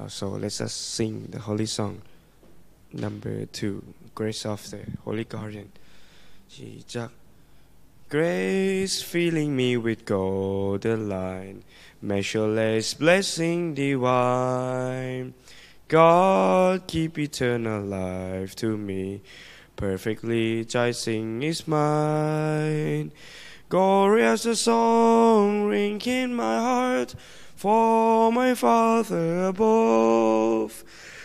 So let us sing the holy song number 2, Grace of the Holy Guardian. 시작. Grace filling me with golden light, measureless blessing divine. God keep eternal life to me, perfectly joicing is mine. Glorious a song ring in my heart for my Father above.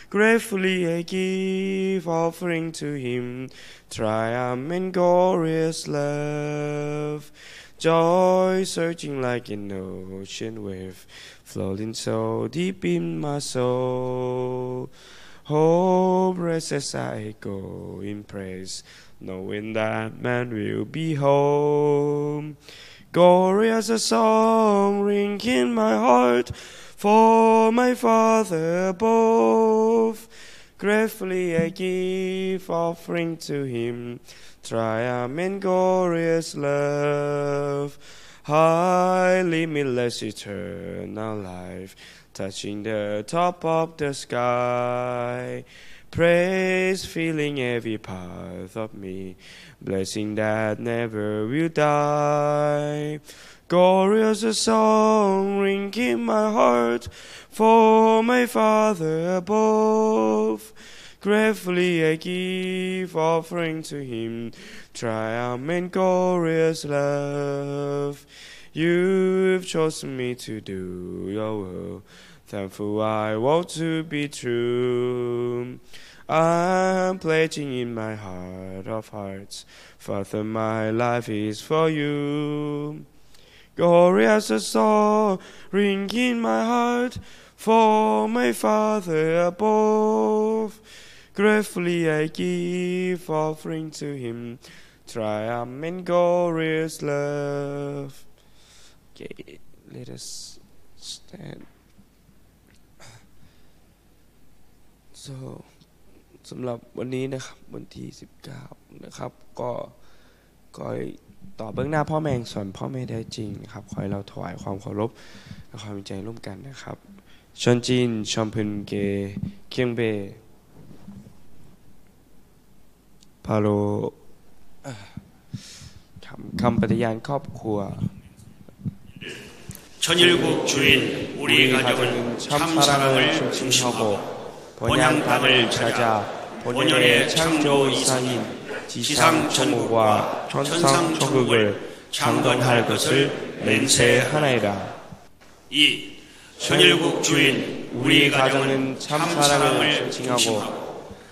Gratefully I give offering to Him, triumph and glorious love. Joy surging like an ocean wave, floating so deep in my soul. Hope rests as I go in praise, knowing that man will be home. Glorious a song ring in my heart for my Father above. Gratefully I give offering to Him, triumph and glorious love. High, limitless, eternal life, touching the top of the sky. Praise filling every part of me, blessing that never will die. Glorious a song ring in my heart for my Father above. Gratefully I give offering to Him, triumph and glorious love. You've chosen me to do Your will, thankful I want to be true. I'm pledging in my heart of hearts, Father, my life is for You. Glorious a song ring in my heart for my Father above. Gratefully I give offering to Him, triumph and glorious love. Okay, let us stand. So สำหรับวันนี้นะครับวันที่19นะครับก็ต่อเบื้องหน้าพ่อแม่สอนพ่อแม่ได้จริงนะครับขอให้เราถวายความเคารพและความใจร่วมกันนะครับชอนจินชอมพึนเกเคียงเบพาโลคำปฏิญาณครอบครัว 천일국 주인 우리 가족은 참 사랑을 중심하고 본향단을 찾아 본연의 창조 이상인 지상 천국과 천상 천국을 창건할 것을 맹세하나이다. 2. 천일국 주인 우리 가정은 참 사랑을 중심하고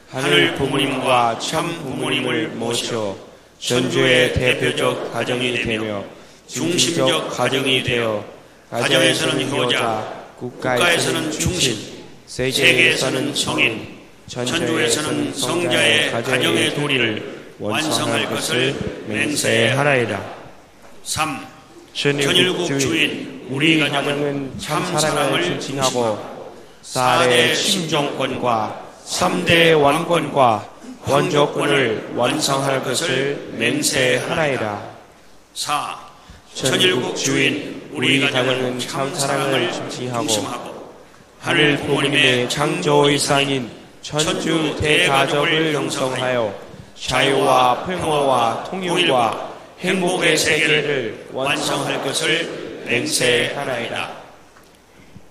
하늘 부모님과 참 부모님을 모셔 전주의 대표적 가정이 되며 중심적 가정이 되어 가정에서는 효자, 국가에서는 충신, 세계에서는 성인, 전주에서는 성자의 가정의 도리를 완성할 것을 맹세하나이다. 3. 천일국 주인 우리 가정은 참 사랑을 중심하고 4대 심정권과 3대 왕권과 원조권을 완성할 것을 맹세하나이다. 4. 천일국 주인 우리 가정은 참 사랑을 중심하고 하늘 부모님의 창조이상인 천주 대가족을 형성하여 자유와 평화와 통일과 행복의 세계를 완성할 것을 맹세하나이다.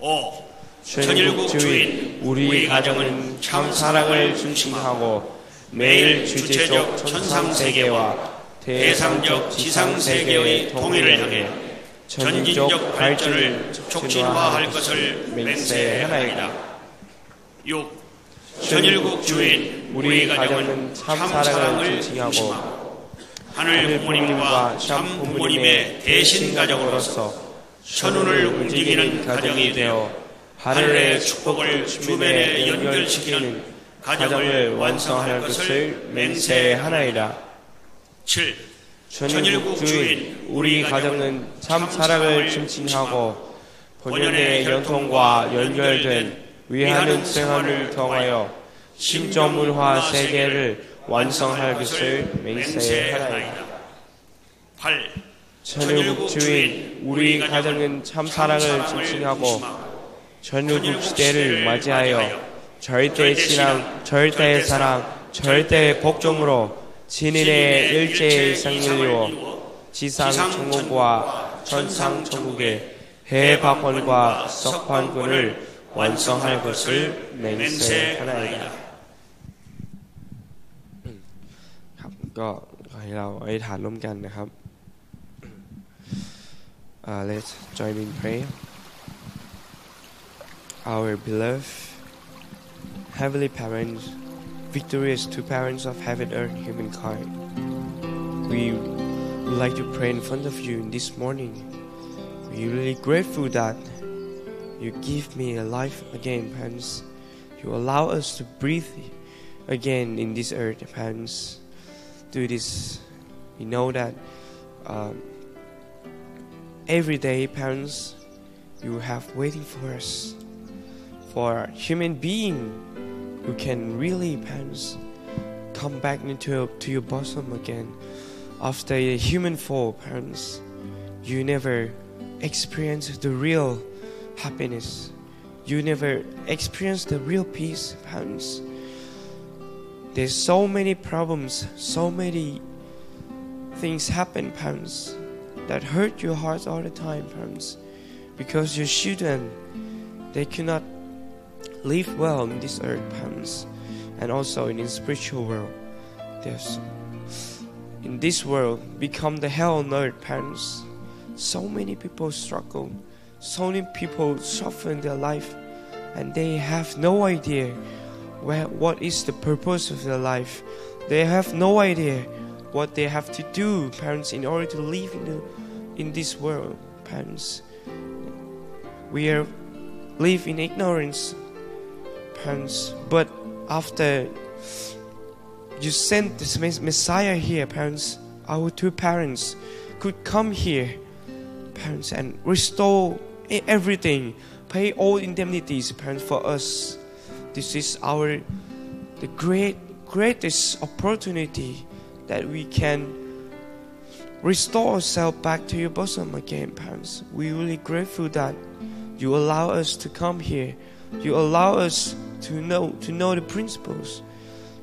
5. 천일국 주인 우리 가정은 참 사랑을 중심하고 매일 주체적 천상세계와 대상적 지상세계의 통일을 향해 전진적 발전을 촉진화할 것을 맹세하나이다. 6. 천일국 주인 우리 가정은 참 사랑을 중심하고 하늘 부모님과 참 부모님의 대신 가정으로서 천운을 움직이는 가정이 되어 하늘의 축복을 주변에 연결시키는 가정을 완성할 것을 맹세하나이다. 7. 천일국 주인 우리 가정은 참 사랑을 중심하고 본연의 연통과 연결된 위하는 생활을 통하여 심조문화 세계를 완성할 것을 맹세하나이다. 8. 천일국 주인 우리 가정은 참 사랑을 중심하고 전유국 시대를 맞이하여 절대 신앙, 절대 사랑, 절대 복종으로 진인의 일제의 상일리워 지상 천국과 천상 천국의 해박원과 석판군을 완성할 것을 맹세하나이다. ครับก็ขอให้เราอธิษฐานร่วมกันนะครับ Let's join in prayer. Our beloved Heavenly Parents, victorious two parents of heaven, earth, humankind, we would like to pray in front of you this morning. We're really grateful that you give me a life again, parents. You allow us to breathe again in this earth, parents. Do this. We know that every day, parents, you have waiting for us, for a human being who can really, parents, come back into your bosom again. After a human fall, parents, you never experience the real happiness. You never experience the real peace, parents. There's so many problems, so many things happen, parents, that hurt your heart all the time, parents, because your children, they cannot live well in this earth, parents, and also in the spiritual world. There's in this world become the hell on earth, parents. So many people struggle, so many people suffer in their life, and they have no idea what is the purpose of their life. They have no idea what they have to do, parents, in order to live in this world, parents. We live in ignorance, parents. But after you sent this Messiah here, parents, our two parents could come here, parents, and restore everything, pay all indemnities, parents, for us. This is the greatest opportunity that we can restore ourselves back to your bosom again, parents. We're really grateful that you allow us to come here. You allow us to know the principles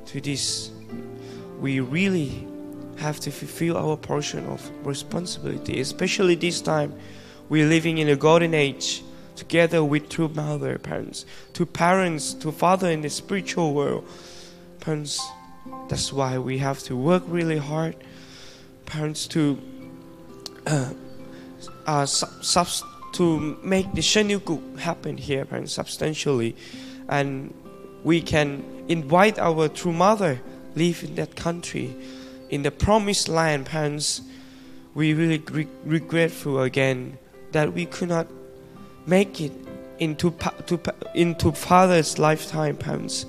to this. We really have to fulfill our portion of responsibility, especially this time. We're living in a golden age, together with two mother, parents, two parents, two father in the spiritual world, parents. That's why we have to work really hard, parents, to make the Shenuguk happen here, parents, substantially, and we can invite our true mother live in that country, in the promised land, parents. We really regretful again that we could not make it into father's lifetime, parents.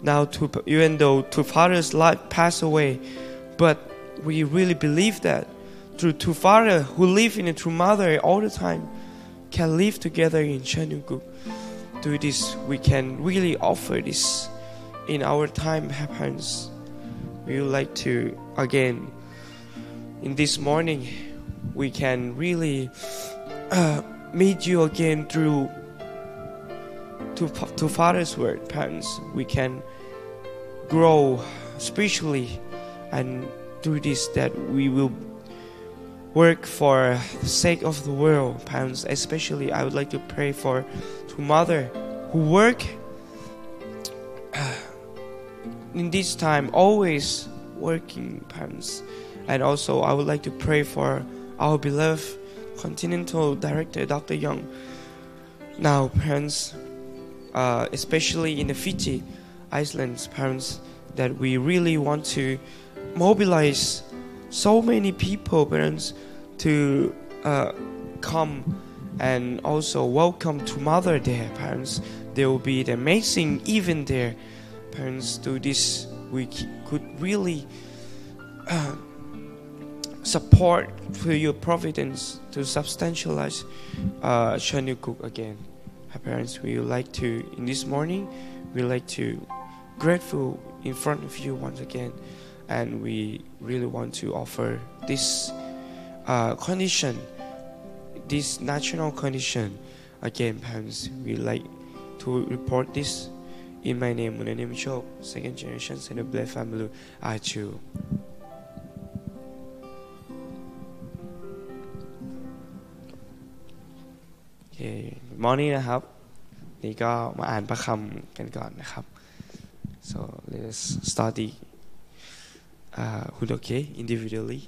Now, even though two fathers' life passed away, but we really believe that through two fathers who live in a true mother all the time can live together in Shenuguk. Through this, we can really offer this in our time, parents. We would like to again, in this morning, we can really meet you again through to Father's word, parents. We can grow spiritually, and through this that we will work for the sake of the world, parents. Especially, I would like to pray for two mother who work in this time, always working, parents. And also, I would like to pray for our beloved Continental Director, Dr. Young. Now, parents, especially in the Fiji Islands, parents, that we really want to mobilize so many people, parents, to come and also welcome to Mother there, parents. There will be an amazing event there, parents. Through this, we could really support for your providence to substantialize Shenuguk again. Parents, we would like to, in this morning, we would like to grateful in front of you once again, and we really want to offer this condition, this national condition, Again, parents, we like to report this in my name, Munanim Show, second generation Senable family, I too. Okay, morning นะครับนี่ก็มาอ่านพระคำกันก่อนนะครับ so let's study okay individually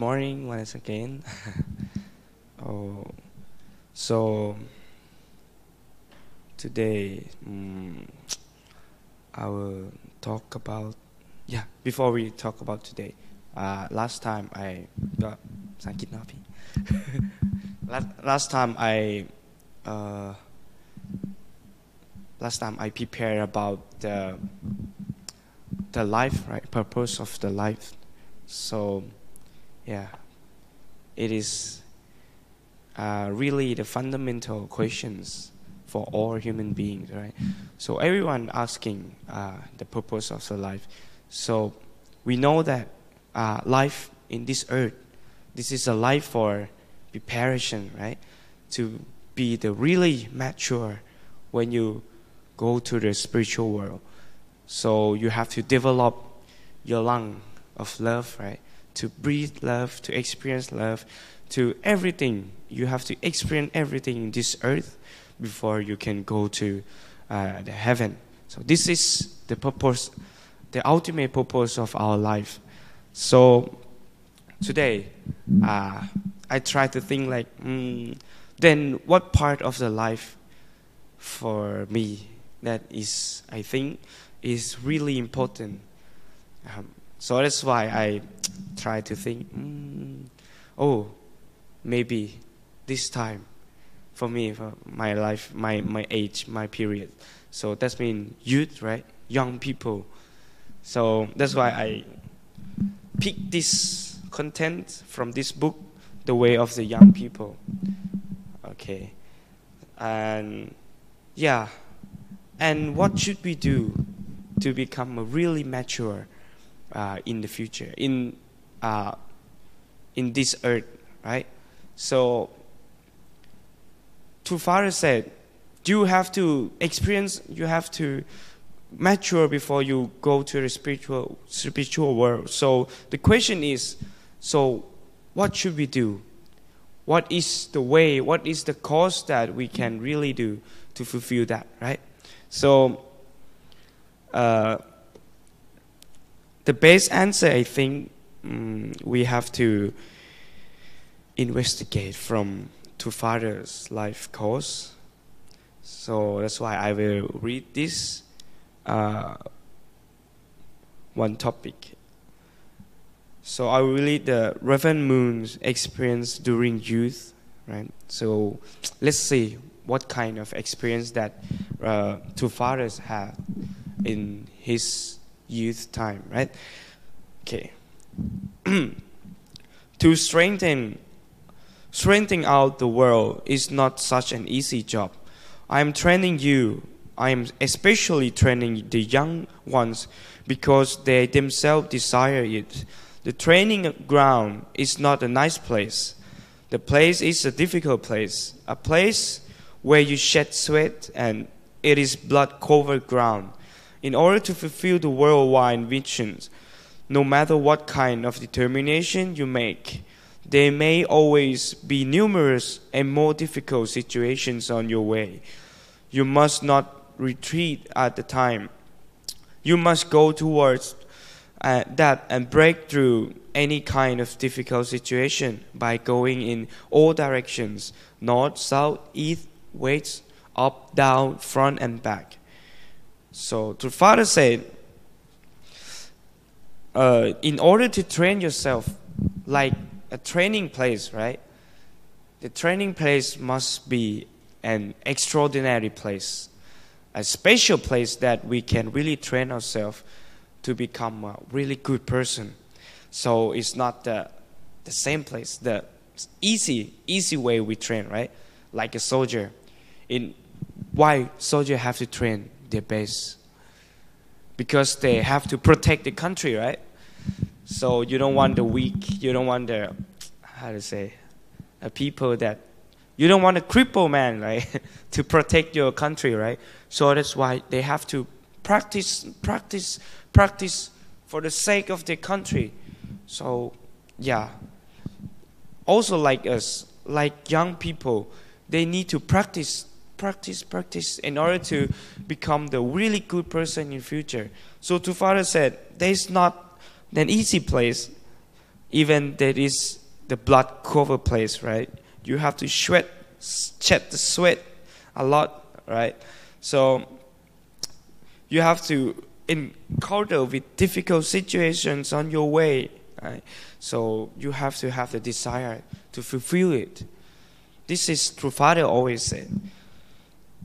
morning once again. Oh, so today I will talk about before we talk about today, last time I ก็ภาษาอังกฤษเนาะพี่ last time uh, last time I prepared about the life, right, purpose of the life. So it is really the fundamental questions for all human beings, right? So everyone asking the purpose of the life. So we know that life in this earth, this is a life for preparation, right? To be the really mature when you go to the spiritual world. So you have to develop your lung of love, right? To breathe love, to experience love, to everything. You have to experience everything in this earth before you can go to the heaven. So this is the purpose, the ultimate purpose of our life. So today, I try to think like, then what part of the life for me that is, I think, is really important. So that's why I try to think, maybe this time for me, for my life, my age, my period. So that means youth, right? Young people. So that's why I pick this content from this book, The Way of the Young People. Okay. And and what should we do to become a really mature in the future, in this earth, right? So Two Father said, you have to experience, you have to mature before you go to the spiritual world. So the question is, so what should we do? What is the way, what is the cause that we can really do to fulfill that, right? So the best answer, I think, we have to investigate from Two Fathers' life course. So that's why I will read this one topic. So I will read the Reverend Moon's experience during youth, right? So let's see what kind of experience that Two Fathers had in his youth time, right? Okay. To strengthening out the world is not such an easy job. I am training you. I am especially training the young ones because they themselves desire it. The training ground is not a nice place. The place is a difficult place, a place where you shed sweat and it is blood-covered ground. In order to fulfill the worldwide visions, no matter what kind of determination you make, there may always be numerous and more difficult situations on your way. You must not retreat at the time. You must go towards that and break through any kind of difficult situation by going in all directions, north, south, east, west, up, down, front and back. So the Father said, in order to train yourself like a training place, right? The training place must be an extraordinary place, a special place that we can really train ourselves to become a really good person. So it's not the same place, the easy way we train, right? Like a soldier. Why soldiers have to train their base? Because they have to protect the country, right? So you don't want the weak, you don't want the, people that, you don't want a crippled man, right? To protect your country, right? So that's why they have to practice for the sake of their country. So also like us, like young people, they need to practice in order to become the really good person in future. So Two Father said, there's not an easy place even there is the blood cover place, right? You have to shed the sweat a lot, right? So you have to encounter with difficult situations on your way, right? So you have to have the desire to fulfill it. This is True Father always said.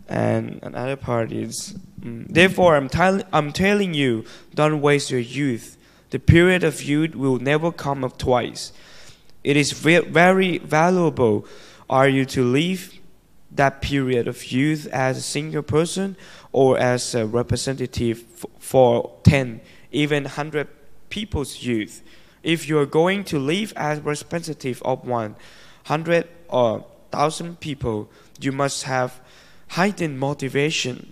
And another part is, therefore I'm telling you, don't waste your youth. The period of youth will never come up twice. It is very valuable. Are you to live that period of youth as a single person or as a representative for 10, even 100 people's youth? If you are going to live as representative of 100 or 1,000 people, you must have heightened motivation,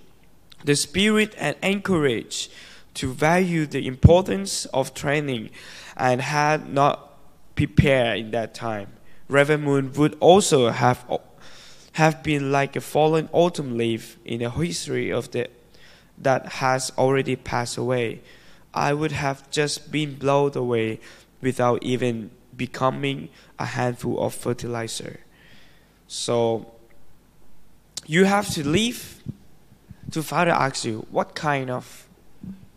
the spirit and encourage to value the importance of training, and had not prepared in that time. Reverend Moon would also have been like a fallen autumn leaf in the history of that has already passed away. I would have just been blown away without even becoming a handful of fertilizer. So you have to live. To Father asks you, what kind of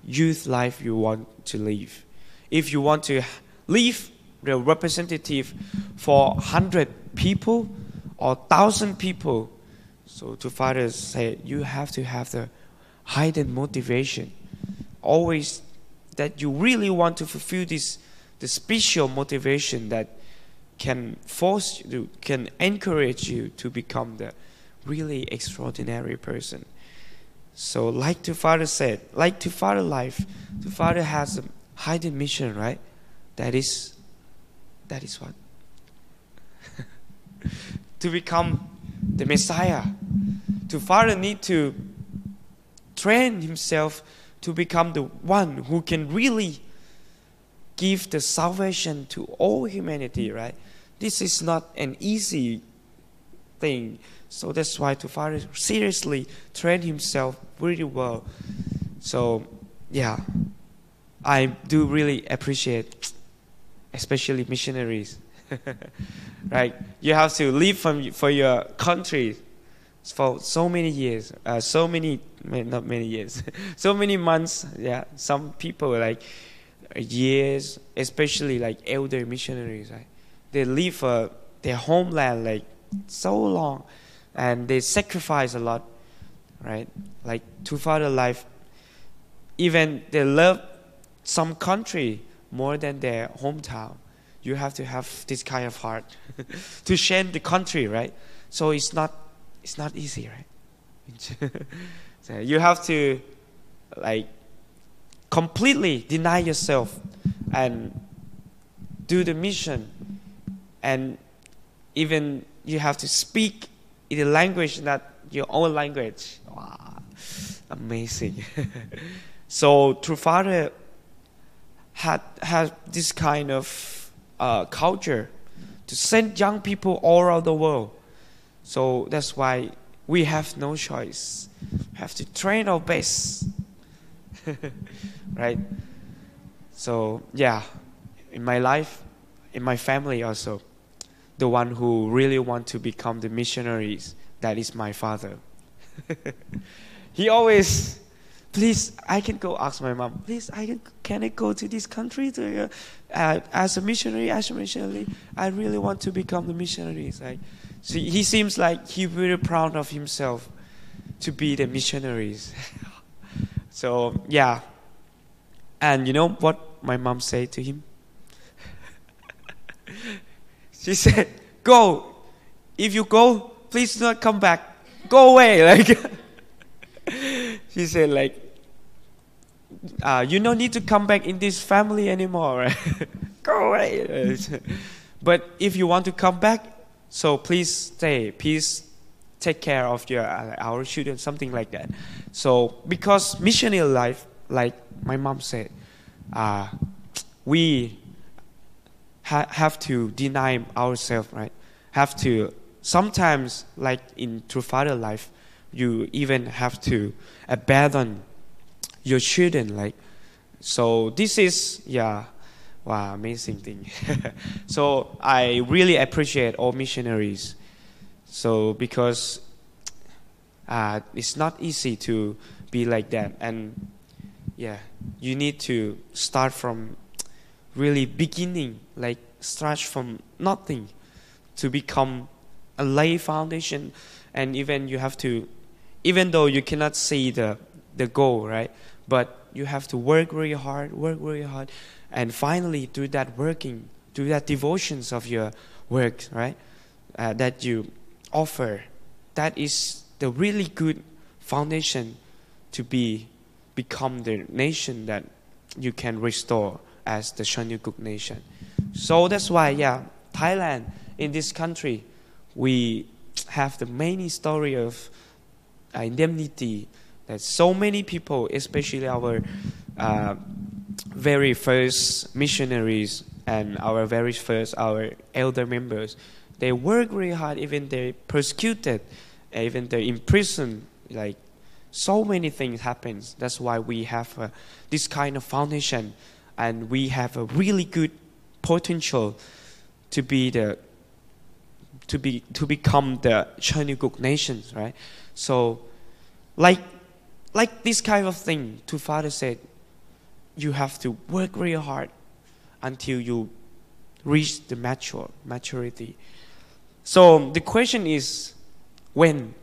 youth life you want to live? If you want to live the representative for 100 people or 1,000 people, so to Father say, you have to have the heightened motivation. Always that you really want to fulfill the special motivation that can force you, can encourage you to become the really extraordinary person. So like to Father said, like to Father life, to Father has a hidden mission, right? That is what? To become the Messiah. To Father need to train himself to become the one who can really give the salvation to all humanity, right? This is not an easy thing. So that's why to Father seriously train himself really well. So yeah, I do really appreciate, especially missionaries, right? You have to live for your country for so many years, so many months. Yeah, some people like years, especially like elder missionaries, right? They live for their homeland like so long, and they sacrifice a lot, right? Like to Father life, even they love some country more than their hometown. You have to have this kind of heart to change the country, right? So it's not easy, right? So you have to like completely deny yourself and do the mission, and even you have to speak in a language not your own language. Wow, amazing. So True Father had this kind of culture to send young people all around the world. So that's why we have no choice. We have to train our best. Right? So yeah, in my life, in my family also, the one who really want to become the missionaries, that is my father. He always, please, I can go ask my mom, please, can I go to this country to as a missionary? I really want to become the missionaries. Like, so he seems like he's very proud of himself to be the missionaries. So yeah, and you know what my mom said to him? She said, "Go. If you go, please do not come back. Go away." Like she said, like, you don't need to come back in this family anymore. Right? Go away. But if you want to come back, so please stay. Please take care of our children, something like that. So because missionary life, like my mom said, we have to deny ourselves, right? Have to sometimes, like in True Father life, you even have to abandon your children, like. So this is Wow, amazing thing. So I really appreciate all missionaries. So because it's not easy to be like that, and yeah, you need to start from really beginning, like start from nothing to become a lay foundation, and even you have to, even though you cannot see the goal, right? But you have to work really hard, and finally through that working, through that devotions of your work, right? That you offer, that is the really good foundation to become the nation that you can restore as the Chanyuguk nation. So that's why, yeah, Thailand, in this country, we have the many story of indemnity, that so many people, especially our very first missionaries and our elder members, they work really hard, even they're persecuted, even they're imprisoned, like so many things happens. That's why we have this kind of foundation, and we have a really good potential to become the Chanyuguk nations, right? So like this kind of thing, to Father said, you have to work really hard until you reach the maturity. So the question is, when,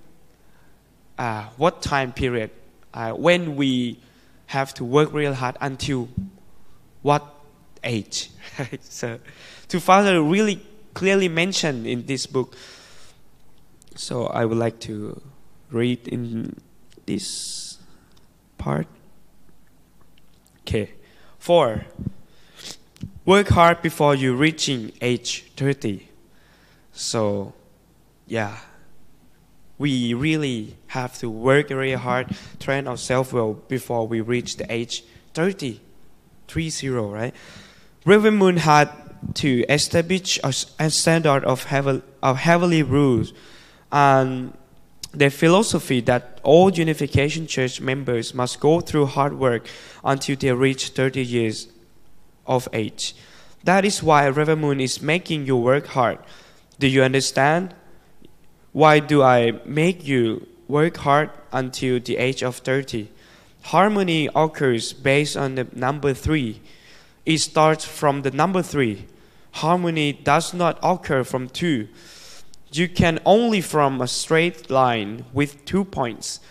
what time period, when we have to work real hard, until what age? So to Father really clearly mentioned in this book. So I would like to read in this part. Okay. 4. Work hard before you reaching age 30. So, yeah, we really have to work very hard, train ourselves well before we reach the age 30, right? Reverend Moon had to establish a standard of heavenly rules, and the philosophy that all Unification Church members must go through hard work until they reach 30 years of age. That is why Reverend Moon is making you work hard. Do you understand? Why do I make you work hard until the age of 30? Harmony occurs based on the number 3. It starts from the number 3. Harmony does not occur from 2. You can only from a straight line with 2 points.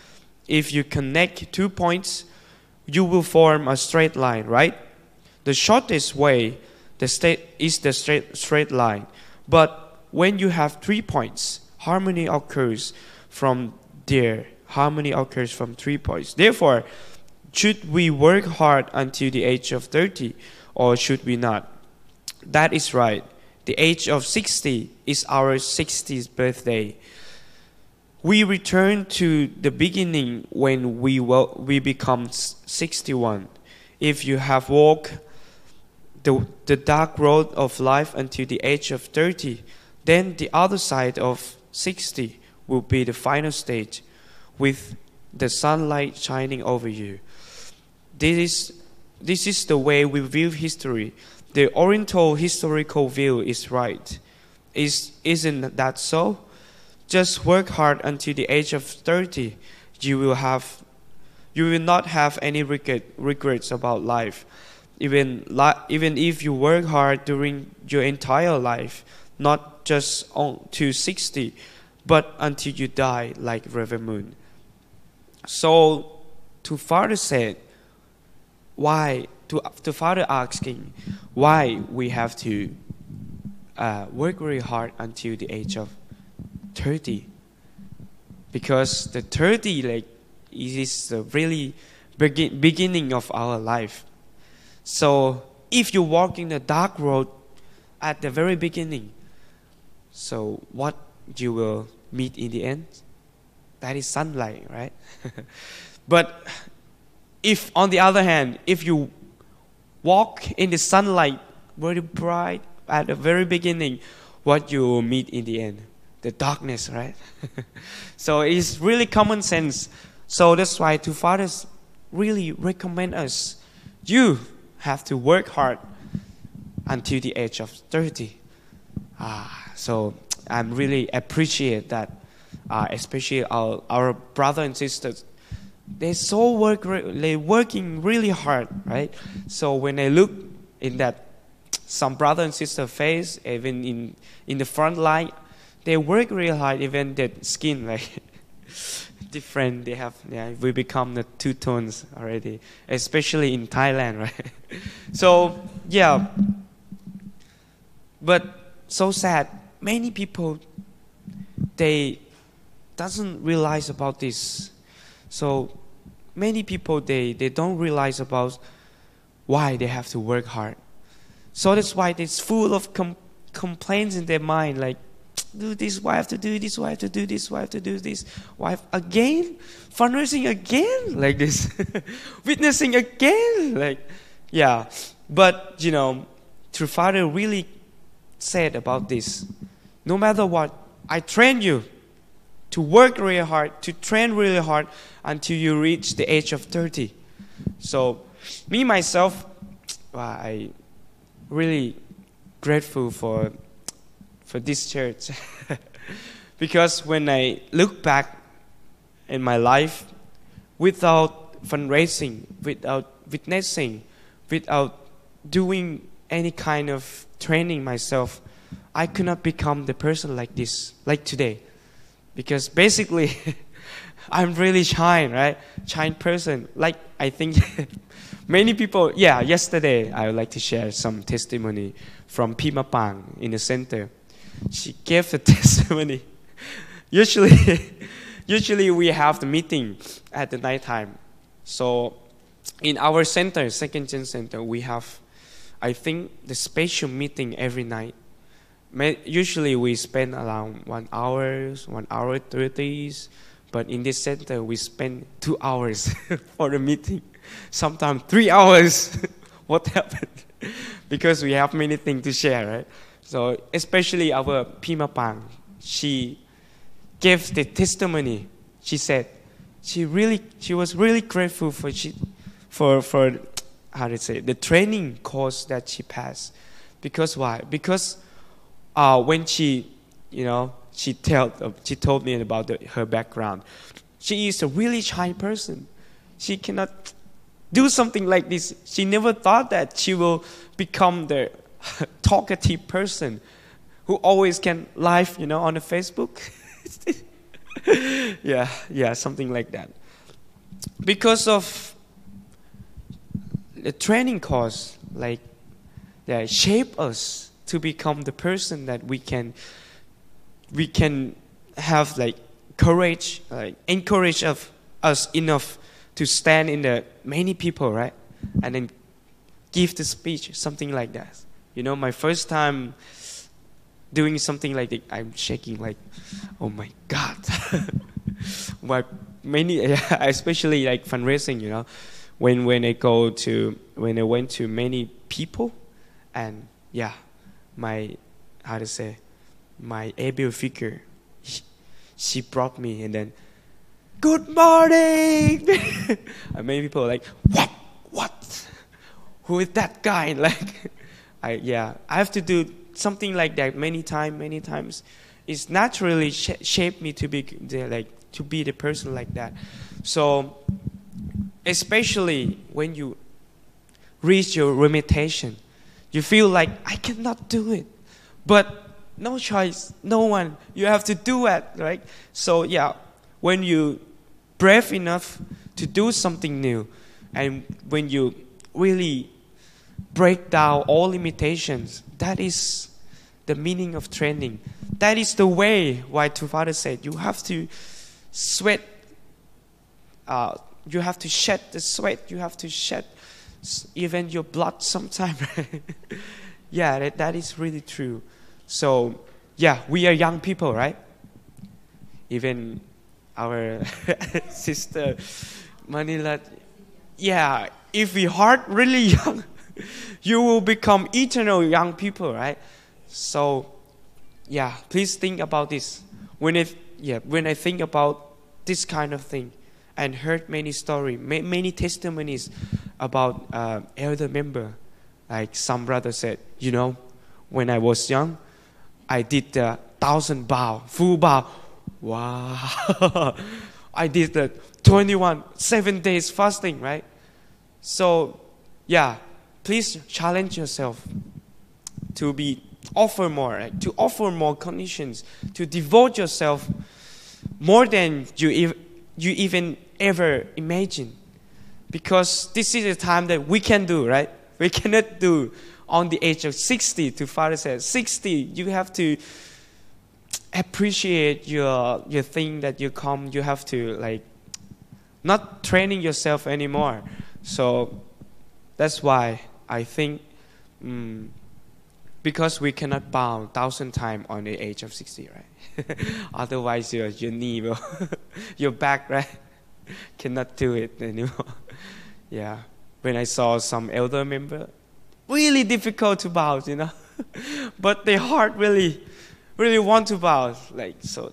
If you connect 2 points, you will form a straight line, right? The shortest way is the straight line. But when you have 3 points, harmony occurs from there. Harmony occurs from 3 points. Therefore, should we work hard until the age of 30, or should we not? That is right. The age of 60 is our 60th birthday. We return to the beginning when we become 61. If you have walked the dark road of life until the age of 30, then the other side of 60 will be the final stage, with the sunlight shining over you. This is the way we view history. The Oriental historical view is right. Isn't that so? Just work hard until the age of 30. You will not have any regrets about life. Even if you work hard during your entire life, not just on to 60, but until you die, like Reverend Moon. So, to Father said, why? To Father asking, why we have to work very hard until the age of 30? Because the 30, like, is the really beginning of our life. So, if you walk in the dark road at the very beginning, so what you will meet in the end? That is sunlight, right? But if, on the other hand, if you walk in the sunlight very bright at the very beginning, what you will meet in the end? The darkness, right? So it's really common sense. So that's why two fathers really recommend us, you have to work hard until the age of 30. So I'm really appreciate that, especially our brother and sisters. They're working really hard, right? So when I look in that some brother and sister face, even in the front line, they work really hard. Even their skin like different. They have we become the two tones already, especially in Thailand, right? So yeah, but so sad. Many people they doesn't realize about this. So many people they don't realize about why they have to work hard. So that's why it's full of complaints in their mind, like do this, why I have to do this, why I have to do this, why I have to do this, why again, fundraising again, like this, witnessing again, like yeah. But True Father really said about this. No matter what, I train you to work really hard, to train really hard until you reach the age of 30. So, me myself, I really grateful for this church because when I look back in my life, without fundraising, without witnessing, without doing any kind of training myself, I could not become the person like this, like today. Because basically, I'm really shy, right? Shy person. Like, I think many people, yesterday I would like to share some testimony from Pima Pang in the center. She gave the testimony. Usually we have the meeting at the night time. So in our center, Second Gen Center, we have, I think, the special meeting every night. Usually we spend around 1 hour, 1 hour 30, but in this center we spend 2 hours for the meeting. Sometimes 3 hours. What happened? Because we have many things to share, right? So especially our Pima Pang, she gave the testimony. She said she was really grateful for how to say the training course that she passed. Because why? Because when she told me about her background. She is a really shy person. She cannot do something like this. She never thought that she will become the talkative person who always can live, on the Facebook. yeah, something like that. Because of the training course, like they shape us to become the person that we can have like courage, like encourage of us enough to stand in the many people, right? And then give the speech, something like that. My first time doing something like that, I'm shaking like, oh my God. But especially like fundraising, when I went to many people, and my able figure, she brought me, and then, good morning. And many people are like, what? Who is that guy? Like, I have to do something like that many times. It's naturally shaped me to be the person like that. So, especially when you reach your limitation, you feel like I cannot do it, but no choice, no one. You have to do it, right? So when you brave enough to do something new, and when you really break down all limitations, that is the meaning of training. That is the way why True Father said you have to sweat. You have to shed the sweat. You have to shed even your blood sometimes. That is really true. So, we are young people, right? Even our sister Manila, if we heart really young, you will become eternal young people, right? So, please think about this. When I think about this kind of thing, and heard many stories, many testimonies about elder member, Like some brother said, when I was young, I did the 1,000 bow, full bow. Wow. I did the 7 days fasting, right? So, yeah, please challenge yourself to offer more, right? To offer more conditions, to devote yourself more than you even ever imagine. Because this is a time that we can do, right? We cannot do on the age of 60. To Father says, 60, you have to appreciate your thing that you come. You have to not training yourself anymore. So that's why I think because we cannot bow 1,000 times on the age of 60, right? Otherwise your knee will, your back, right, cannot do it anymore. Yeah. When I saw some elder member, really difficult to bow, but their heart really want to bow, so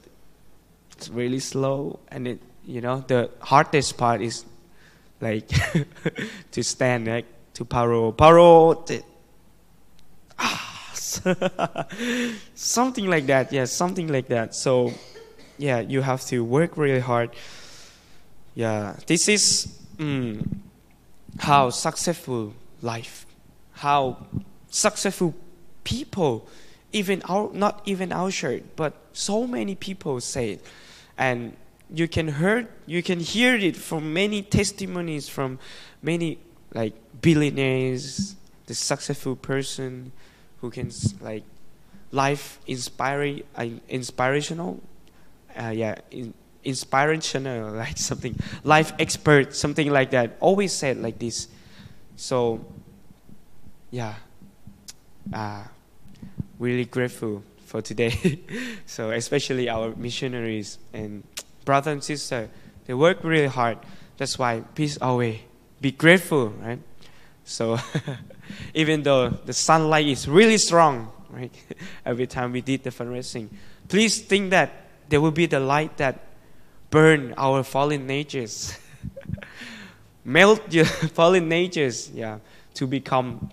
it's really slow, and the hardest part is to stand, to paro, something like that. Yeah, something like that. So yeah, you have to work really hard. Yeah, this is how successful life, how successful people, not even our church, but so many people say it. And you can hear it from many testimonies from many billionaires, the successful person who can life inspirational, inspirational, something, life expert, something like that, always said like this. So yeah, really grateful for today. So especially our missionaries and brother and sister, they work really hard. That's why please always be grateful, right? So even though the sunlight is really strong, right, every time we did the fundraising, please think that there will be the light that burn our fallen natures, melt your fallen natures, to become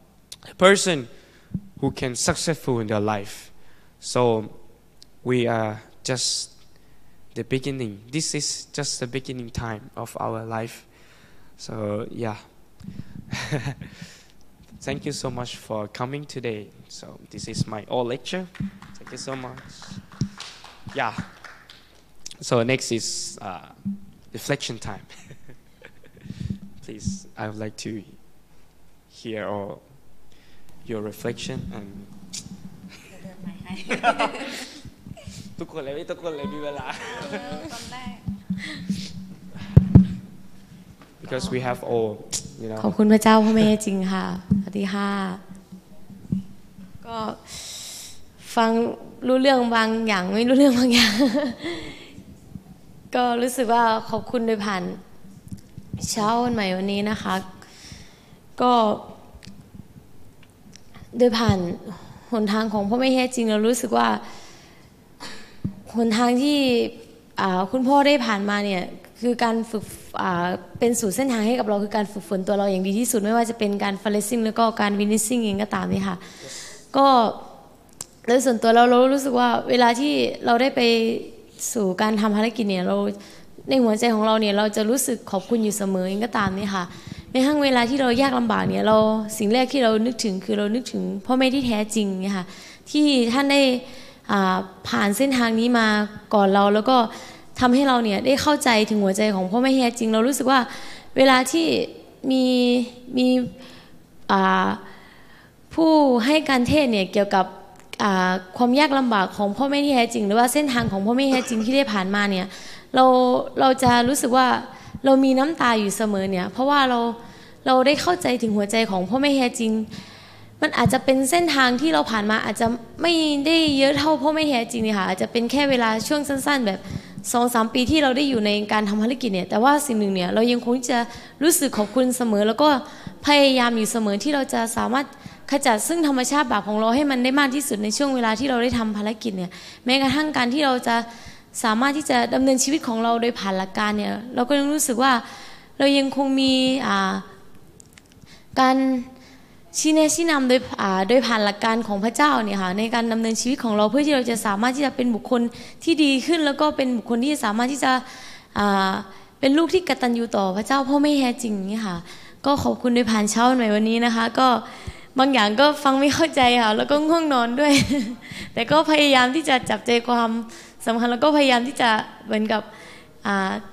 a person who can successful in their life. So we are just the beginning. This is just the beginning time of our life. So yeah. Thank you so much for coming today. So this is my all lecture. Thank you so much. Yeah. So next is reflection time. Please, I would like to hear all your reflection and ทุกคนเลยมีเวลา because we have all ขอบคุณพระเจ้าพ่อแม่จริงค่ะสวัสดีค่ะก็ฟังรู้เรื่องบางอย่างไม่รู้เรื่องบางอย่าง ก็รู้สึกว่าขอบคุณโดยผ่านเช้าวันใหม่วันนี้นะคะก็โดยผ่านหนทางของพ่อแม่แท้จริงเรารู้สึกว่าหนทางที่คุณพ่อได้ผ่านมาเนี่ยคือการฝึกเป็นสู่เส้นทางให้กับเราคือการฝึกฝนตัวเราอย่างดีที่สุดไม่ว่าจะเป็นการฟาเลซิ่งแล้วก็การวินิสซิ่งเองก็ตามนี่ค่ะก็โดยส่วนตัวเรารู้สึกว่าเวลาที่เราได้ไปสู่การทำภารกิจเนี่ยเราในหัวใจของเราเนี่ยเราจะรู้สึกขอบคุณอยู่เสมอเองก็ตามนี่ค่ะในทั้งเวลาที่เรายากลำบากเนี่ยเราสิ่งแรกที่เรานึกถึงคือเรานึกถึงพ่อแม่ที่แท้จริงเนี่ยค่ะที่ท่านได้ผ่านเส้นทางนี้มาก่อนเราแล้วก็ทำให้เราเนี่ยได้เข้าใจถึงหัวใจของพ่อแม่แท้จริงเรารู้สึกว่าเวลาที่มีผู้ให้การเทศเนี่ยเกี่ยวกับความยากลำบากของพ่อแม่ที่แท้จริงหรือว่าเส้นทางของพ่อแม่แท้จริงที่ได้ผ่านมาเนี่ยเราจะรู้สึกว่าเรามีน้ำตาอยู่เสมอเนี่ยเพราะว่าเราได้เข้าใจถึงหัวใจของพ่อแม่แท้จริงมันอาจจะเป็นเส้นทางที่เราผ่านมาอาจจะไม่ได้เยอะเท่าพ่อแม่แท้จริงนี่ค่ะอาจจะเป็นแค่เวลาช่วงสั้นๆแบบ 2-3 ปีที่เราได้อยู่ในการทำภารกิจเนี่ยแต่ว่าสิ่งหนึ่งเนี่ยเรายังคงจะรู้สึกขอบคุณเสมอแล้วก็พยายามอยู่เสมอที่เราจะสามารถขจัดซึ่งธรรมชาติบาปของเราให้มันได้มากที่สุดในช่วงเวลาที่เราได้ทำภารกิจเนี่ยแม้กระทั่งการที่เราจะสามารถที่จะดำเนินชีวิตของเราโดยผ่านหลักการเนี่ยเราก็ยังรู้สึกว่าเรายังคงมีการ ชี้แนะชี้นำโดยผ่านหลักการของพระเจ้าเนี่ยค่ะในการดำเนินชีวิตของเราเพื่อที่เราจะสามารถที่จะเป็นบุคคลที่ดีขึ้นแล้วก็เป็นบุคคลที่สามารถที่จะเป็นลูกที่กตัญญูต่อพระเจ้าพ่อแม่แท้จริงนี่ค่ะก็ขอบคุณโดยผ่านเช้าใหม่วันนี้นะคะก็บางอย่างก็ฟังไม่เข้าใจค่ะแล้วก็ง่วงนอนด้วย แต่ก็พยายามที่จะจับใจความสำคัญแล้วก็พยายามที่จะเหมือนกับ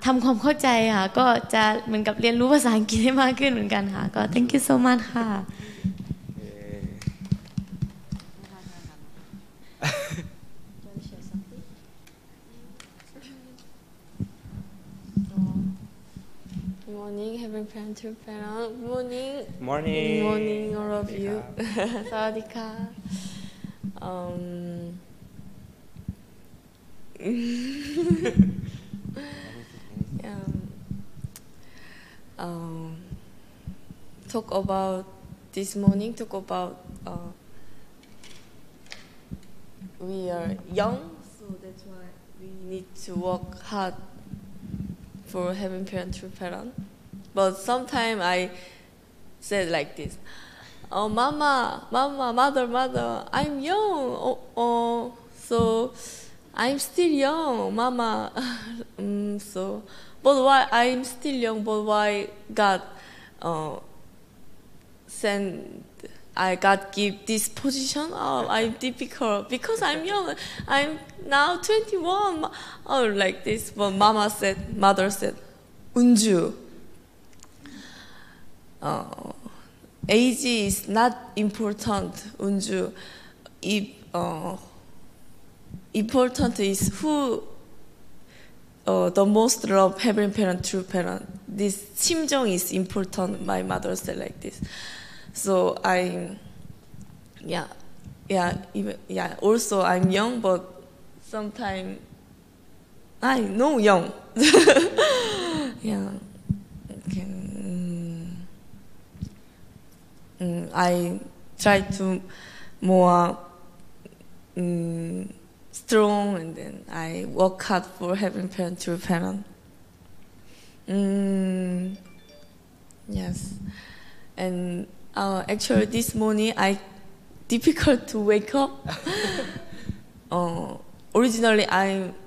ทำความเข้าใจค่ะก็จะเหมือนกับเรียนรู้ภาษาอังกฤษให้มากขึ้นเหมือนกันค่ะก็ thank you so much ค่ะ Good morning, having plan to parent. Good morning. Morning Good morning, all of you. สวัสดีค่ะ talk about this morning. Talk about we are young, so that's why we need to work hard for having parent to parent. But sometimes I said like this, "Oh, mama, mother, I'm young. So I'm still young, mama. So, but why I'm still young? But why God God give this position? Oh, I'm difficult because I'm young. I'm now 21. Oh, like this. But mother said, Unju, age is not important, Unju. If important is who the most love having parent, true parent. This 심정 is important. My mother said like this. So also I'm young, but sometimes I know young. Okay. I try to more strong, and then I work hard for having parent, true parent. Yes, and actually this morning I difficult to wake up. Originally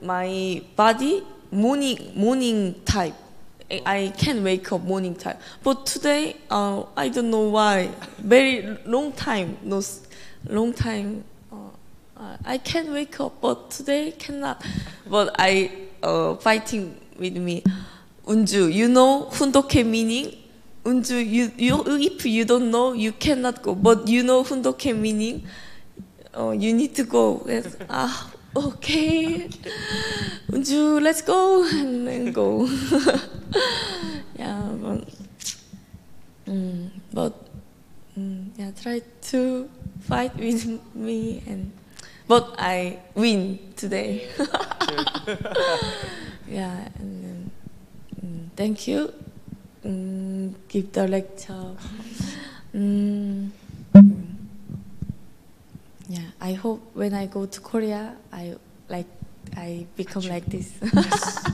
my body morning type. I can wake up morning type, but today I don't know why. Very long time. I can wake up, but today cannot. But I fighting with me. Unju, you know hundoke meaning? Unju, you if you don't know, you cannot go. But you know hundoke meaning? You need to go. Yes. Okay. Unju, let's go, and then go. Yeah, try to fight with me, but I win today. Yeah, and then thank you. Give the lecture. Yeah, I hope when I go to Korea, I become like this. Yes.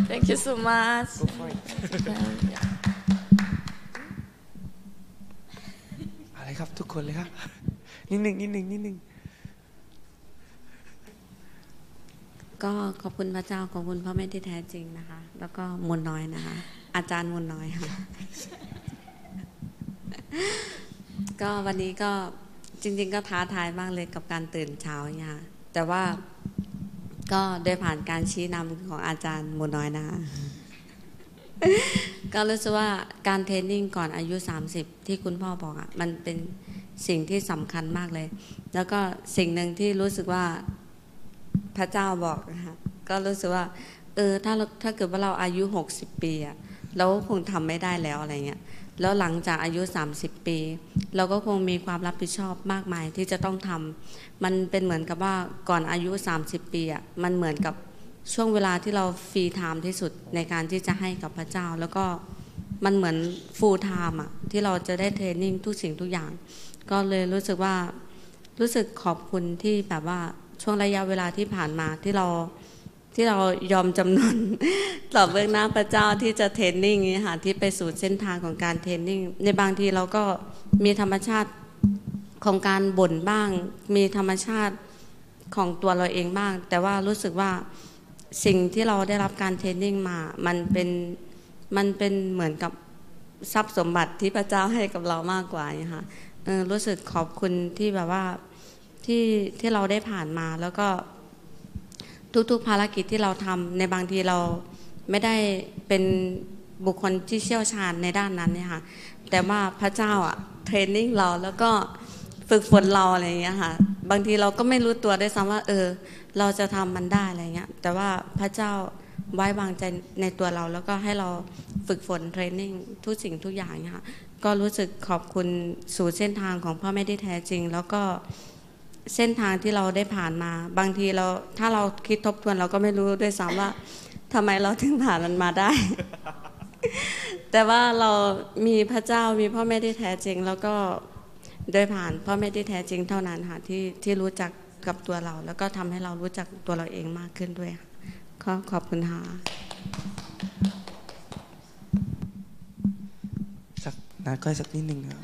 Thank you so much. Go for it. อะไรครับทุกคนเลยครับนิดหนึ่งก็ขอบคุณพระเจ้าขอบคุณพระแม่ที่แท้จริงนะคะแล้วก็มูลน้อยนะคะอาจารย์มูลน้อยค่ะ ก็วันนี้ก็จริงๆก็ท้าทายมากเลยกับการตื่นเช้าเนี่ยแต่ว่าก็โดยผ่านการชี้นำของอาจารย์มูลน้อยนะคะก็รู้สึกว่าการเทรนนิ่งก่อนอายุ30ที่คุณพ่อบอกอ่ะมันเป็นสิ่งที่สำคัญมากเลยแล้วก็สิ่งหนึ่งที่รู้สึกว่าพระเจ้าบอกนะคะก็รู้สึกว่าถ้าเกิดว่าเราอายุ60ปีอ่ะเราก็คงทำไม่ได้แล้วอะไรเงี้ยแล้วหลังจากอายุ30ปีเราก็คงมีความรับผิดชอบมากมายที่จะต้องทำมันเป็นเหมือนกับว่าก่อนอายุ30ปีอ่ะมันเหมือนกับช่วงเวลาที่เราฟรีไทม์ที่สุดในการที่จะให้กับพระเจ้าแล้วก็มันเหมือนฟูลไทม์อ่ะที่เราจะได้เทรนนิ่งทุกสิ่งทุกอย่างก็เลยรู้สึกขอบคุณที่แบบว่าช่วงระยะเวลาที่ผ่านมาที่เรา ที่เรายอมจำนน ต่อเบื้องหน้าพระเจ้าที่จะเทรนนิ่งนี้ค่ะที่ไปสู่เส้นทางของการเทรนนิ่งในบางทีเราก็มีธรรมชาติของการบ่นบ้างมีธรรมชาติของตัวเราเองบ้างแต่ว่ารู้สึกว่าสิ่งที่เราได้รับการเทรนนิ่งมามันเป็นเหมือนกับทรัพย์สมบัติที่พระเจ้าให้กับเรามากกว่านี่ค่ะรู้สึกขอบคุณที่แบบว่าที่เราได้ผ่านมาแล้วก็ทุกๆภารกิจที่เราทำในบางทีเราไม่ได้เป็นบุคคลที่เชี่ยวชาญในด้านนั้นเนี่ยค่ะแต่ว่าพระเจ้าเทรนนิ่งเราแล้วก็ฝึกฝนเราอะไรอย่างเงี้ยค่ะบางทีเราก็ไม่รู้ตัวได้ซ้ำว่าเราจะทำมันได้อะไรเงี้ยแต่ว่าพระเจ้าไว้วางใจในตัวเราแล้วก็ให้เราฝึกฝนเทรนนิ่งทุกสิ่งทุกอย่างเนี่ยค่ะก็รู้สึกขอบคุณสู่เส้นทางของพ่อแม่ที่แท้จริงแล้วก็เส้นทางที่เราได้ผ่านมาบางทีเราถ้าเราคิดทบทวนเราก็ไม่รู้ด้วยซ้ำว่าทำไมเราถึงผ่านมันมาได้ แต่ว่าเรามีพระเจ้ามีพ่อแม่ที่แท้จริงแล้วก็โดยผ่านพ่อแม่ที่แท้จริงเท่านั้นค่ะที่รู้จักกับตัวเราแล้วก็ทำให้เรารู้จักตัวเราเองมากขึ้นด้วยก็ขอบคุณค่ะสักนาก้อยสักนิดนึงนะ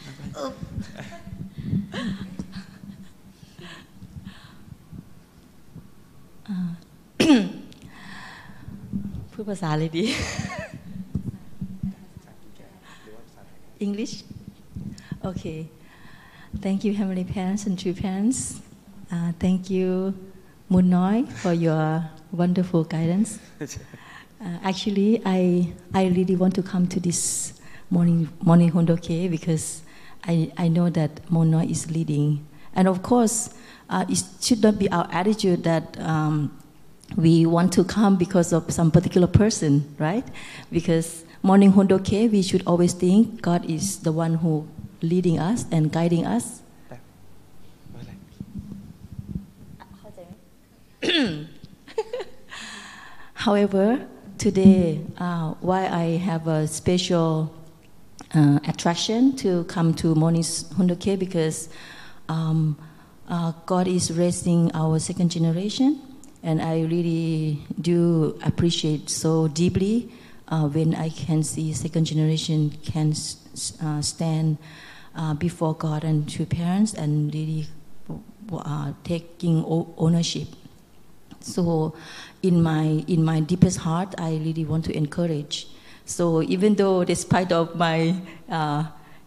พูดภาษาอะไรดี English Okay Thank you Heavenly Parents and True Parents Thank you Moon Noi for your wonderful guidance Actually I really want to come to this morning Hondoke because I know that Moon Noi is leading and of course it should not be our attitude that we want to come because of some particular person, right? Because morning Hondoke, we should always think God is the one who leading us and guiding us. However, today, why I have a special attraction to come to morning Hondoke because God is raising our second generation. And I really do appreciate so deeply when I can see second generation can stand before God and true parents and really taking ownership. So in my deepest heart, I really want to encourage. So even though despite of my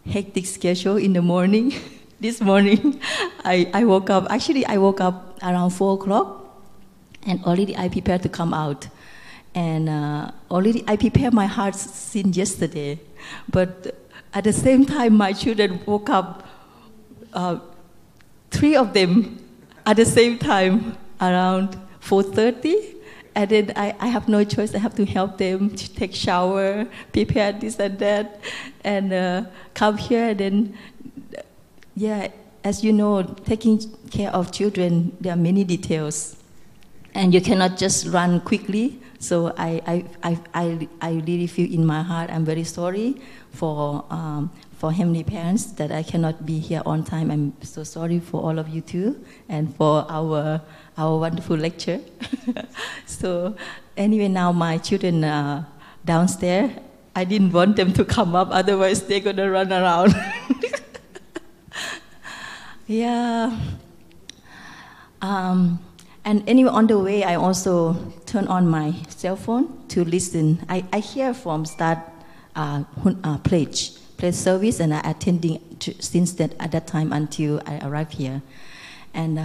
hectic schedule in the morning, this morning I woke up around 4 o'clock. And already I prepared to come out. And already I prepared my heart since yesterday. But at the same time, my children woke up, 3 of them at the same time, around 4:30. And then I have no choice. I have to help them to take shower, prepare this and that, and come here. And then, as you know, taking care of children, there are many details. And you cannot just run quickly. So I really feel in my heart I'm very sorry for Heavenly Parents that I cannot be here on time. I'm so sorry for all of you too, and for our wonderful lecture. So anyway, now my children are downstairs. I didn't want them to come up, otherwise they're gonna run around. Yeah. And anyway, on the way, I also turn on my cell phone to listen. I hear from start pledge service, and I attending since at that time until I arrived here. And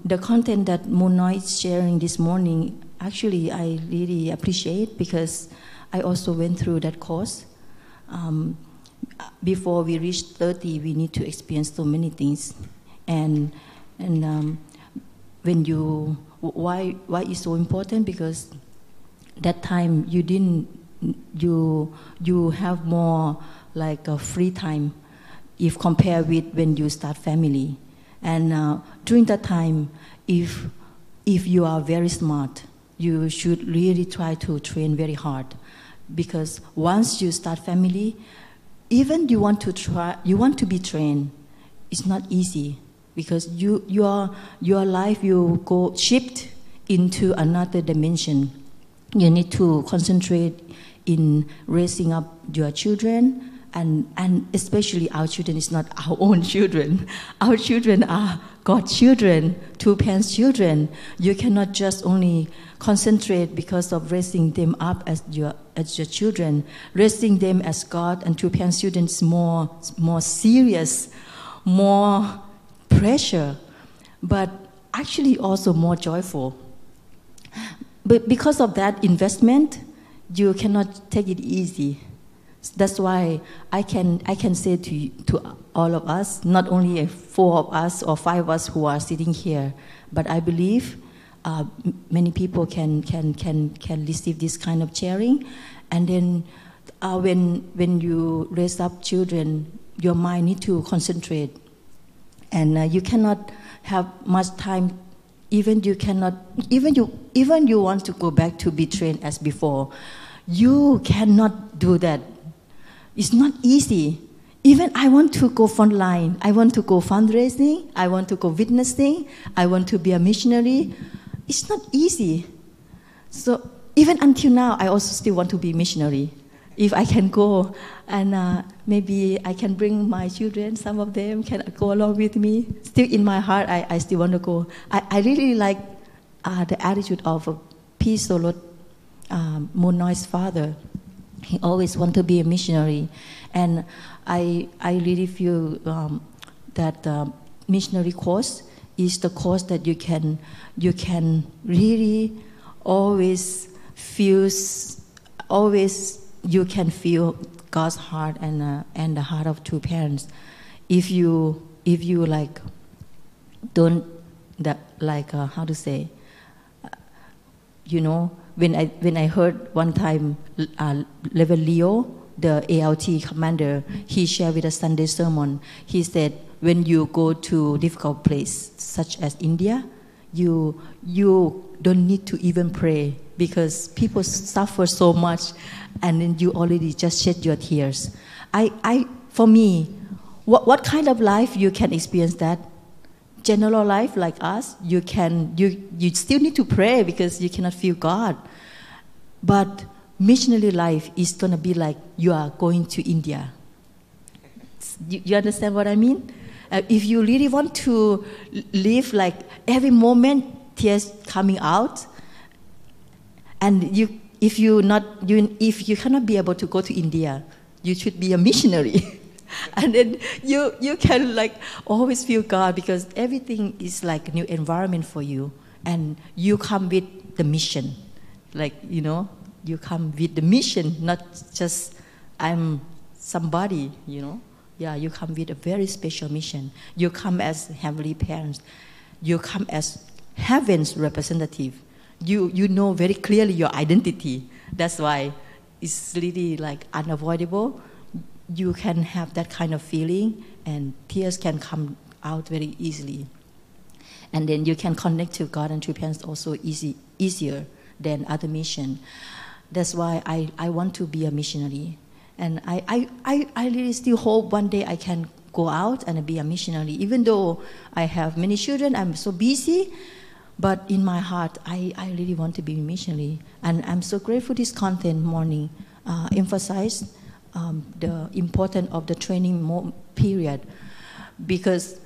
the content that Moon Noi is sharing this morning, actually, I really appreciate because I also went through that course. Before we reach 30, we need to experience so many things, and when why it's so important because that time you have more like a free time if compared with when you start family, and during that time if you are very smart, you should really try to train very hard because once you start family, even you want to be trained, it's not easy. Because your life you go shift into another dimension. You need to concentrate in raising up your children, and especially our children is not our own children. Our children are God's children, two parents' children. You cannot just only concentrate because of raising them up as your children. Raising them as God and two parents' children is more serious, more pressure, but actually also more joyful. But because of that investment, you cannot take it easy. That's why I can say to all of us, not only 4 of us or 5 of us who are sitting here, but I believe many people can receive this kind of sharing. And then when you raise up children, your mind need to concentrate, and you cannot have much time. Even you want to go back to be trained as before. You cannot do that. It's not easy. Even I want to go frontline. I want to go fundraising. I want to go witnessing. I want to be a missionary. It's not easy. So even until now, I also still want to be missionary. If I can go, and maybe I can bring my children, some of them can go along with me. Still in my heart, I still want to go. I really like the attitude of P. Solot, Moon Noy's father. He always want to be a missionary. And I really feel that missionary course is the course that you can really always feel, you can feel God's heart and the heart of two parents. If you like don't that like how to say, when I heard one time Reverend Leo, the ALT commander, he shared with a Sunday sermon. He said, when you go to difficult place such as India, you don't need to even pray, because people suffer so much, and then you already just shed your tears. For me, what kind of life you can experience that? General life like us, you still need to pray because you cannot feel God. But missionary life is gonna be like you are going to India. You understand what I mean? If you really want to live like every moment, tears coming out, and if you cannot be able to go to India, you should be a missionary. And then you can like always feel God, because everything is like a new environment for you, and you come with the mission, like you come with the mission, not just I'm somebody, Yeah, you come with a very special mission. You come as heavenly parents. You come as heaven's representative. You know very clearly your identity. That's why it's really like unavoidable. You can have that kind of feeling, and tears can come out very easily. And then you can connect to God and to parents also easier than other mission. That's why I want to be a missionary. And I really still hope one day I can go out and be a missionary. Even though I have many children, I'm so busy, but in my heart, I really want to be a missionary. And I'm so grateful this content morning emphasized the importance of the training period, because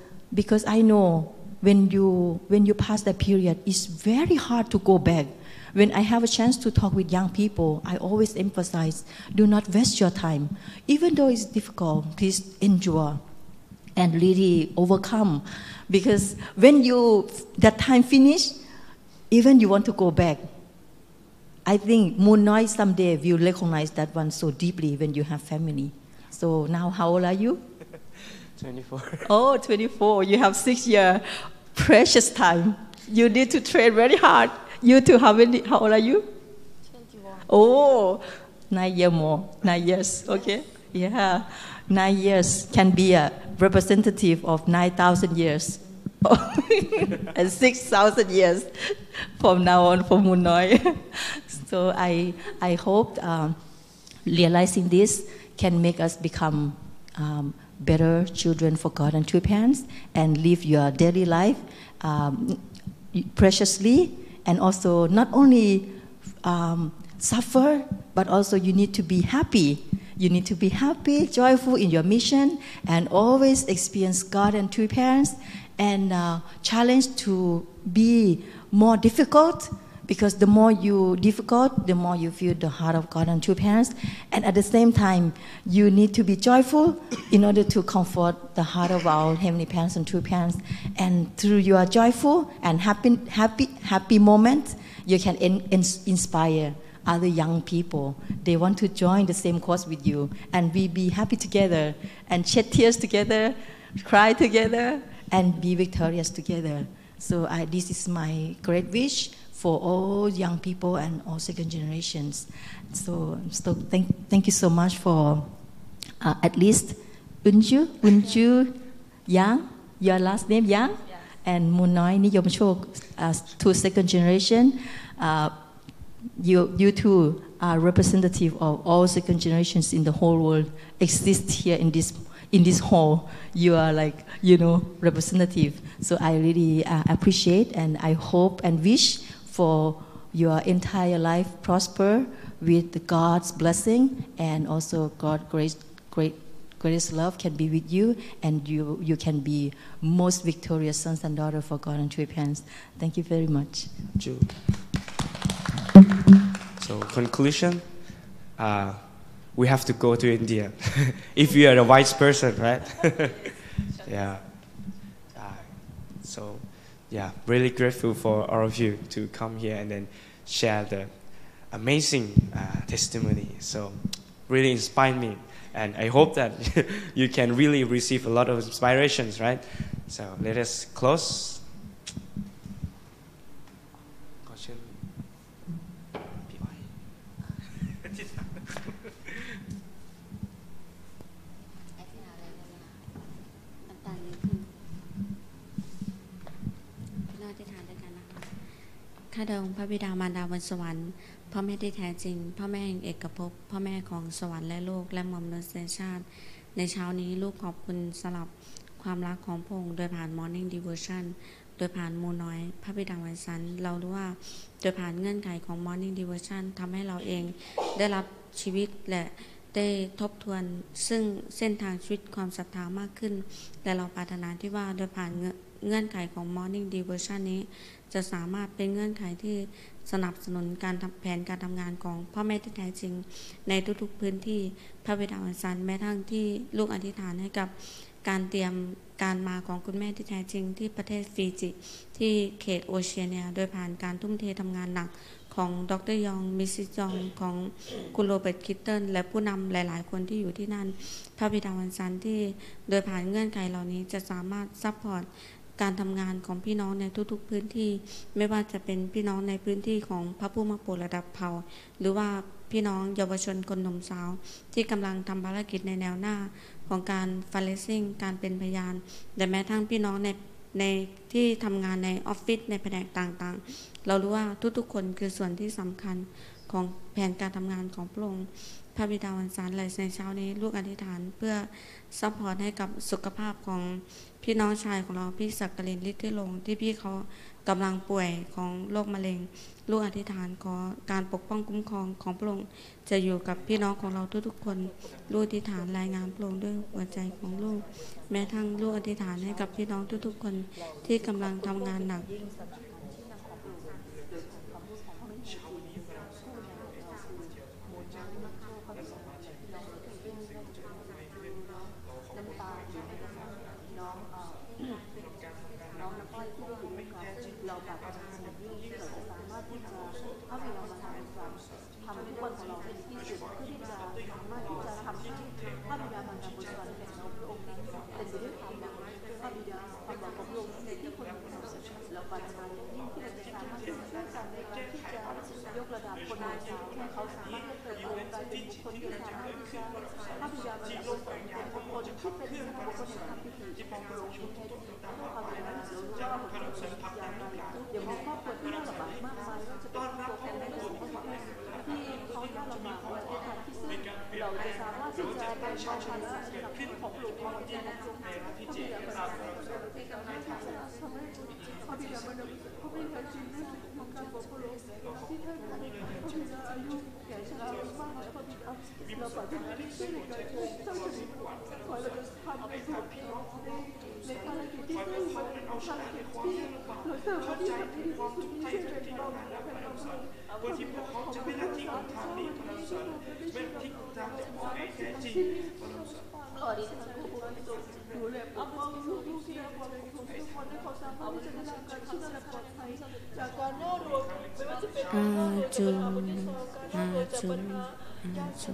I know when you pass that period, it's very hard to go back. When I have a chance to talk with young people, I always emphasize, do not waste your time. Even though it's difficult, please endure and really overcome. Because when that time finish, even you want to go back. I think Moon Noy someday will recognize that one so deeply when you have family. So now how old are you? 24. Oh, 24. You have 6 years. Precious time. You need to train very hard. You too, how old are you? 21. Oh, 9 years more. 9 years, okay? Yeah. 9 years can be a representative of 9,000 years. And 6,000 years from now on for Moon Noy. So I hope realizing this can make us become better children for God and true parents, and live your daily life preciously and also not only suffer, but also you need to be happy. You need to be happy, joyful in your mission, and always experience God and True Parents, and challenge to be more difficult, because the more you difficult, the more you feel the heart of God and True Parents. And at the same time, you need to be joyful in order to comfort the heart of our Heavenly Parents and True Parents. And through your joyful and happy moment, you can inspire other young people. They want to join the same cause with you, and we be happy together, and shed tears together, cry together, and be victorious together. So this is my great wish for all young people and all second generations. So thank you so much for at least Unju Yang, your last name Yang, and Munoi Niyom Chok, two second generation. You two are representative of all second generations in the whole world exist here in this hall. You are like, representative. So I really appreciate, and I hope and wish for your entire life prosper with God's blessing, and also God's greatest love can be with you, and you can be most victorious sons and daughters for God and True Parents. Thank you very much. So conclusion, we have to go to India if you are a wise person, right? Yeah. So, really grateful for all of you to come here and then share the amazing testimony. So, really inspired me, and I hope that you can really receive a lot of inspirations, right? So, let us close.ข้าแต่องค์พระบิดามารดาบนสวรรค์พ่อแม่ที่แท้จริงพ่อแม่แห่งเอกภพพ่อแม่ของสวรรค์และโลกและมวลมนุษยชาติในเช้านี้ลูกขอบคุณสำหรับความรักของพระองค์โดยผ่าน Morning Devotion โดยผ่านมูน้อยพระบิดาวันสันเรารู้ว่าโดยผ่านเงื่อนไขของ Morning Devotion ทำให้เราเองได้รับชีวิตและได้ทบทวนซึ่งเส้นทางชีวิตความศรัทธามากขึ้นและเราปรารถนาที่ว่าโดยผ่านเงื่อนไขของ Morning Devotion นี้จะสามารถเป็นเงื่อนไขที่สนับสนุนการทำแผนการทำงานของพ่อแม่ที่แท้จริงในทุกๆพื้นที่พระบิดาวันสันแม้ทั้งที่ลูกอธิษฐานให้กับการเตรียมการมาของคุณแม่ที่แท้จริงที่ประเทศฟิจิที่เขตโอเชียเนียโดยผ่านการทุ่มเททำงานหนักของดร.ยองมิสซิจองของคุณโรเบิร์ตคิตเติลและผู้นำหลายๆคนที่อยู่ที่นั่นพระบิดาวันสันที่โดยผ่านเงื่อนไขเหล่านี้จะสามารถซัพพอร์ตการทำงานของพี่น้องในทุกๆพื้นที่ไม่ว่าจะเป็นพี่น้องในพื้นที่ของพระผู้มาโปรดระดับเผ่าหรือว่าพี่น้องเยาวชนคนหนุ่มสาวที่กำลังทำภารกิจในแนวหน้าของการฟันเลสซิ่งการเป็นพยานแต่แม้ทั้งพี่น้องในที่ทำงานในออฟฟิศในแผนกต่างๆเรารู้ว่าทุกๆคนคือส่วนที่สำคัญของแผนการทำงานของพระองค์พระบิดาวันสันเลยในเช้านี้ลูกอธิษฐานเพื่อซัพพอร์ตให้กับสุขภาพของพี่น้องชายของเราพี่ศักดิ์ลินฤทธิลงที่พี่เขากำลังป่วยของโรคมะเร็งลูกอธิษฐานขอการปกป้องคุ้มครองของพระองค์จะอยู่กับพี่น้องของเราทุกๆคนลูกอธิษฐานรายงานพระองค์ด้วยหัวใจของลูกแม้ทั้งลูกอธิษฐานให้กับพี่น้องทุกๆคนที่กำลังทำงานหนัก อาจูอาจูอาจู